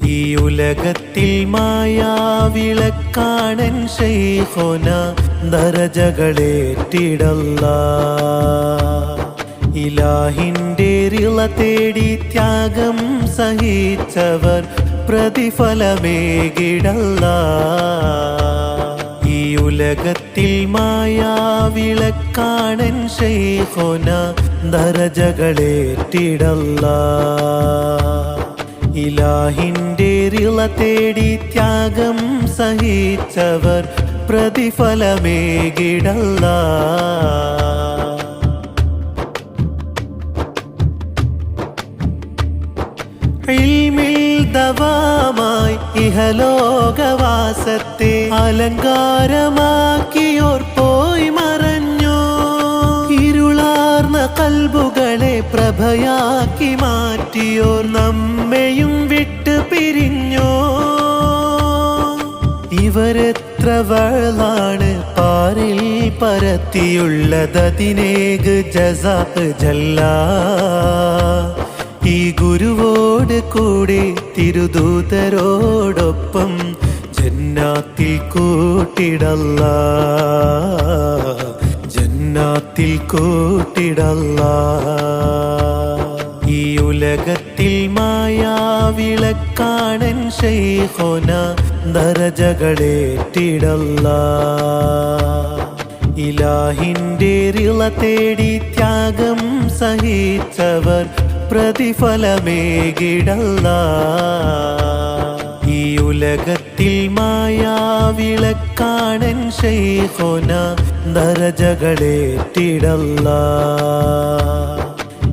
ഈ ഉലകത്തിൽ മായാവിളക്കാണൻ ശൈഖുന ദറജകളേറ്റിടല്ലാഹ്. ഇലാഹിന്റെ റിള തേടി ത്യാഗം സഹിച്ചവർ പ്രതിഫലമേകിടല്ലാഹ്. ഈ ഉലകത്തിൽ മായാവിളക്കാണൻ ശൈഖുന ദറജകളേറ്റിടല്ലാഹ്. ഇലാഹിന്റെ റിള തേടി ത്യാഗം സഹിച്ചവർ പ്രതിഫലമേകിടല്ലാഹ്. ഇൽമിൽ ദവാമായി ഇഹലോകവാസത്തെ അലങ്കാരമാക്കിയോർ പോയി മറഞ്ഞു. ഇരുളാർന്ന കൽബുകളെ പ്രഭയാക്കി മാറ്റിയോർ നമ്മയും വിട്ടു പിരിഞ്ഞു. ഇവരെത്ര വഴലാണ് പാരിൽ പരത്തിയുള്ളതതിനേക് ജസാ ജല്ലാ. ഈ ഗുരുവോട് കൂടെ തിരുദൂതരോടൊപ്പം ജന്നാത്തിൽ കൂട്ടിടല്ലാഹ്. ജന്നാത്തിൽ കൂട്ടിടല്ലാഹ്. ഈ ഉലകത്തിൽ മായാവിളക്കാണൻ ശൈഖുന ദറജകളേറ്റിടല്ലാഹ്. ഇലാഹിന്റെ റിള തേടി ത്യാഗം സഹിച്ചവർ പ്രതിഫലമേകിടല്ലാഹ്. ഈ ഉലകത്തിൽ മായാവിളക്കാണൻ ശൈഖുന ദറജകളേറ്റിടല്ലാഹ്.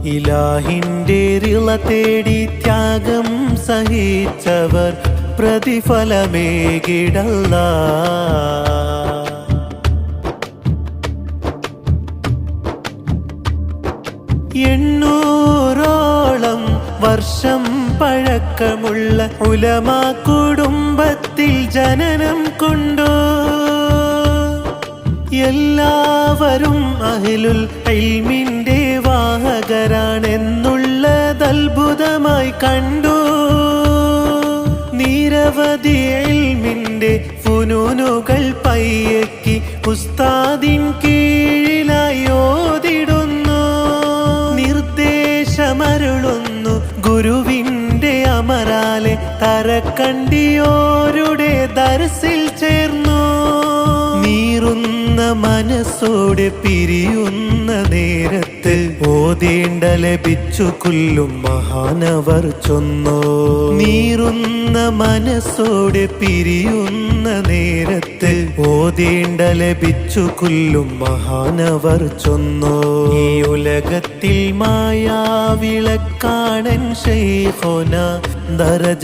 ഇലാഹിന്റെ റിള തേടി ത്യാഗം സഹിച്ചവർ പ്രതിഫലമേകിടല്ലാഹ്. എണ്ണൂറോളം വർഷം പഴക്കമുള്ള ഉലമാ കുടുംബത്തിൽ ജനനം കൊണ്ടു. എല്ലാവരും അഹ്ലുൽ ഇൽമിന്റെ വാഹകരാണെന്നുള്ളത് അത്ഭുതമായി കണ്ടു. നിരവധി ഇൽമിന്റെ ഫുനൂനുകൾ പയ്യക്കി ഉസ്താദിൻ കീഴിലായി ഓതിടുന്നു. നിർദ്ദേശമരുളുന്നു ഗുരുവിന്റെ അമരാലെ തറക്കണ്ടിയോരുടെ ദർസിൽ ചേർന്നു. നീറുന്ന മനസ്സോടെ പിരിയുന്ന നേരത്ത് ഓതേണ്ട ലഭിച്ചു കൊല്ലും മഹാനവർ ചൊന്നോ. നീറുന്ന മനസ്സോടെ പിരിയുന്ന നേരത്ത് ഓതേണ്ട ലഭിച്ചു കൊല്ലും മഹാനവർ ചൊന്നോ. ഈ ഉലകത്തിൽ മായാവിളക്കാണൻ ശൈഖുന ദറജകളേറ്റിടല്ലാഹ്.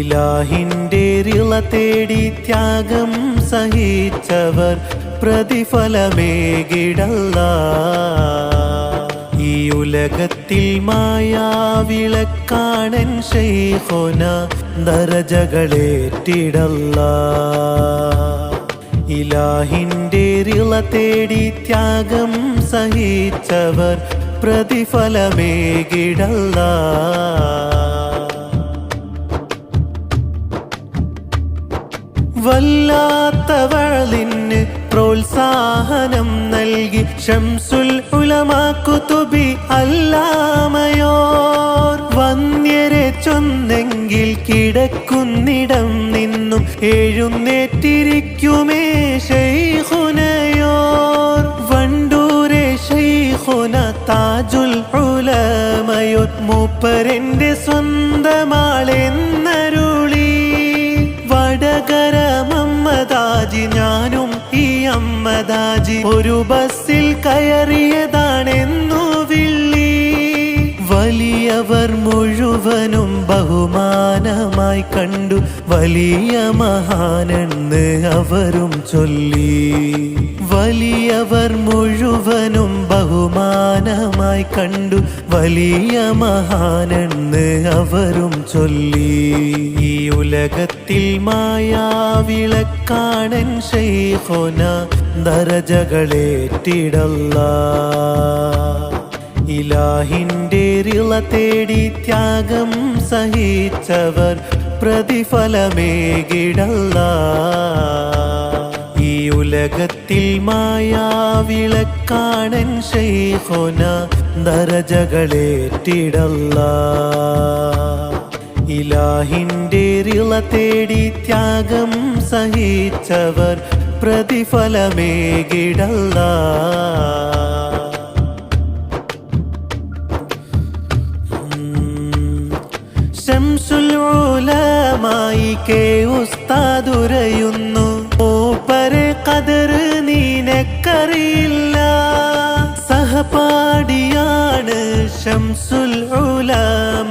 ഇലാഹിന്റെ റിള തേടി ത്യാഗം സഹിച്ചവർ പ്രതിഫലമേകിടല്ലാഹ്. ഈ ഉലകത്തിൽ മായാവിളക്കാണൻ ശൈഖുന ദറജകളേറ്റിടല്ലാഹ്. ഇലാഹിന്റെ റിള തേടി ത്യാഗം സഹിച്ചവർ പ്രതിഫലമേകിടല്ലാഹ്. വല്ലാത്ത വഅലിന് പ്രോത്സാഹനം നൽകി ശംസുൽ ഉലമാ കുതുബി അല്ലാമയോർ വന്യരെ ചൊന്നെങ്കിൽ കിടക്കുന്നിടം നിന്നും എഴുന്നേറ്റിരിക്കുമേ ശൈഖുനയോർ. വണ്ടൂരെ ശൈഖുന താജുൽ ഉലമയോ മൂപ്പരെന്റെ സ്വന്തമാളെന്നരുളി. വടകര മമ്മദാജി ഞാനും ഈ അമ്മദാജി ഒരു ബസ്സിൽ കയറിയതാണെന്നു വിള്ളി. വലിയവർ മുഴുവനും ബഹുമാനമായി കണ്ടു വലിയ മഹാനെന്ന് അവരും ചൊല്ലി. വലിയവർ മുഴുവനും ബഹുമാനമായി കണ്ടു വലിയ മഹാനെന്ന് അവരും ചൊല്ലി. ഈ ഉലകത്തിൽ മായാവിളക്കാണൻ ശൈഖുന ദറജകളേറ്റിടല്ലാഹ്. ഇലാഹിന്റെ റിള തേടി ത്യാഗം സഹിച്ചവർ പ്രതിഫലമേകിടല്ലാ. ഈ ഉലകത്തിൽ മായാവിളക്കാണൻ ശൈഖുന ദറജകളേറ്റിടല്ലാ. ഇലാഹിന്റെ റിള തേടി ത്യാഗം സഹിച്ചവർ പ്രതിഫലമേകിടല്ലാ. ശംസുൽ ഉലമായി കെ ഉസ്താദുരയുന്നു, മൂപ്പരെ ഖദർ നിനക്കറിയില്ല. സഹപാഠിയാണ് ശംസുൽ ഉലമ,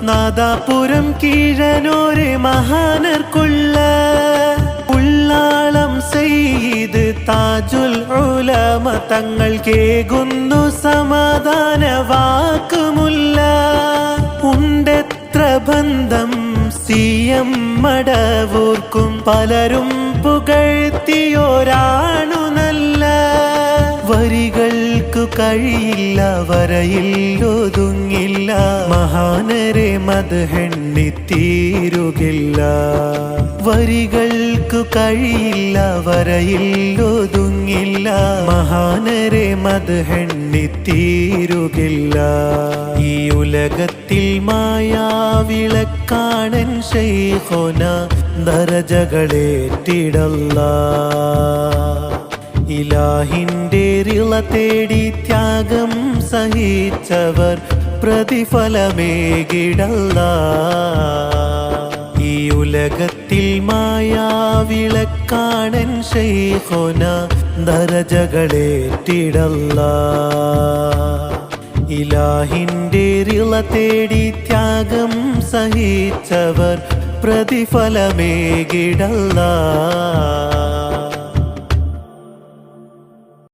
നാദാപുരം കീഴനൂര് മഹാനർക്കുള്ള ഉള്ളാളം സയ്യിദ് താജുൽ ഉലമ തങ്ങൾ കേകുന്നു സമാധാന വാക്കുമുല്ല. ഉണ്ടെത്ര ബന്ധം സിയം മടവൂർക്കും, പലരും പുകഴ്ത്തിയോരാണു നല്ല. വരികൾക്കു കഴിയില്ല വരയില്ലൊതുങ്ങില്ല, മഹാനരെ മദ്ഹെണ്ണിത്തീരുകില്ല. വരികൾക്കു കഴിയില്ല വരയില്ലൊതുങ്ങില്ല, മഹാനരെ മദ്ഹെണ്ണിത്തീരുകില്ല. ഈ ഉലകത്തിൽ മായാവിളക്കാണൻ ശൈഖുന ദറജകളേറ്റിടല്ലാ. ഇലാഹിന്റെ റിള തേടി ത്യാഗം സഹിച്ചവർ പ്രതിഫലമേകിടല്ലാ. ഈ ഉലകത്തിൽ മായാവിളക്കാണൻ ശൈഖുന ദറജകളേറ്റിടല്ലാ. ഇലാഹിന്റെ റിള തേടി ത്യാഗം സഹിച്ചവർ പ്രതിഫലമേകിടല്ലാ.